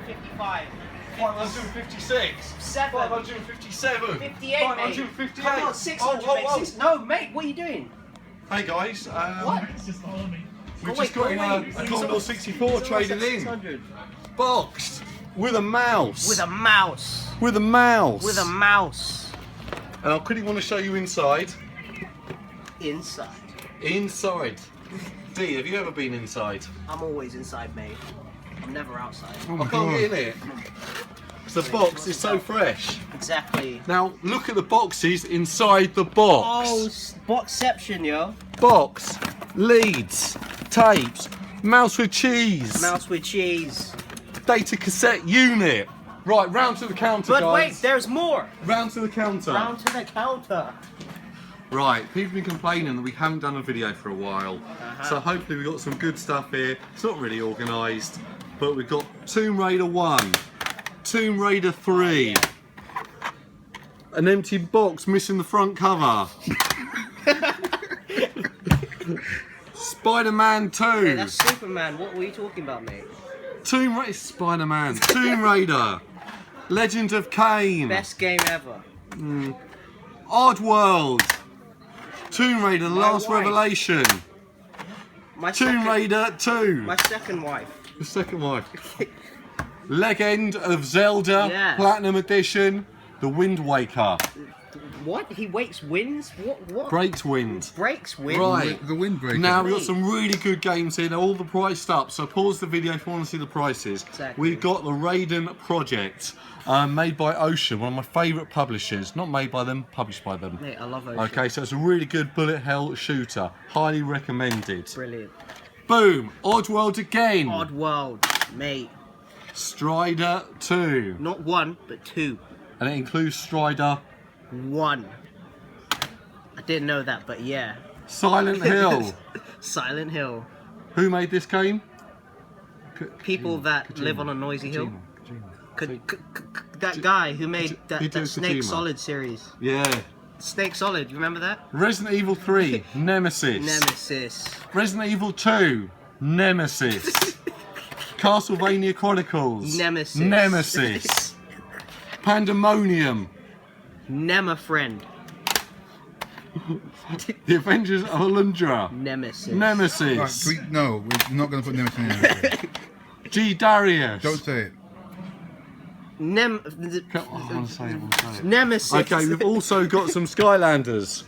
555. 556. 557. 58, 558. Come on, 600, oh, mate. oh. No, mate, what are you doing? Hey guys, What? we've just got in a Commodore 64 traded in. 600. Boxed with a mouse. With a mouse. With a mouse. With a mouse. And I quickly want to show you inside. Inside. Inside. D, have you ever been inside? I'm always inside, mate. I'm never outside. I can't get in it. The box is so fresh. Exactly. Now look at the boxes inside the box. Oh, boxception, yo. Box, leads, tapes, mouse with cheese, Mouse with cheese. data cassette unit. Right, round to the counter, But guys. wait, there's more. Round to the counter. Round to the counter. Right, people have been complaining that we haven't done a video for a while. So hopefully we've got some good stuff here. It's not really organised, but we've got Tomb Raider 1, Tomb Raider 3, an empty box missing the front cover, Spider-Man 2, Hey, that's Superman. What were you talking about, mate? Tomb Raider, Spider-Man, Tomb Raider, Legend of Kane, Best game ever. Oddworld, Tomb Raider, The Last wife. Revelation, My Tomb second, Raider 2, My second wife. the second wife, Legend of Zelda, Yeah. Platinum Edition, The Wind Waker, What? He wakes wins? What? Breaks Wind. Breaks wins? Right. The Windbreaker. Now we've got some really good games here. They're all the priced up, so pause the video if you want to see the prices. Exactly. We've got the Raiden Project, made by Ocean, one of my favourite publishers. Not made by them, published by them. Mate, I love Ocean. Okay, so it's a really good bullet hell shooter. Highly recommended. Brilliant. Boom! Oddworld again. Odd World, mate. Strider 2. Not one, but two. And it includes Strider. One. I didn't know that, but yeah. Silent Hill. Silent Hill. Who made this game? People that live on a noisy hill. Kojima. That guy who made that Hideo Snake Kojima. Solid series. Yeah. Snake Solid, you remember that? Resident Evil 3, Nemesis. Nemesis. Resident Evil 2, Nemesis. Castlevania Chronicles. Nemesis. Nemesis. Pandemonium. Friend. The Avengers of Alundra. Nemesis. Nemesis. Right, no, we're not going to put Nemesis in there. G. Darius. Don't say it. I want to say it, I want to say it. Nemesis. Okay, we've also got some Skylanders.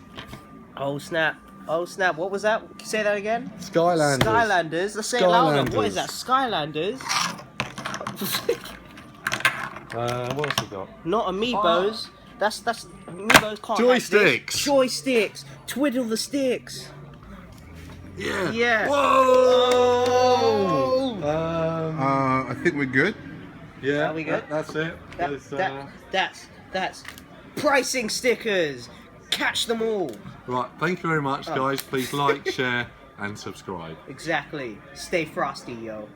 Oh snap. Oh snap. What was that? Say that again. Skylanders. Skylanders. Let's say it louder. What is Skylanders. that? Skylanders. What else we got? Not amiibos. That's amiibos can't. Joysticks. Joysticks. Twiddle the sticks. Yeah. Yeah. Whoa! I think we're good. Yeah. Are we good? That's it. That's pricing stickers. Catch them all. Right. Thank you very much, guys. Please like, share, and subscribe. Exactly. Stay frosty, yo.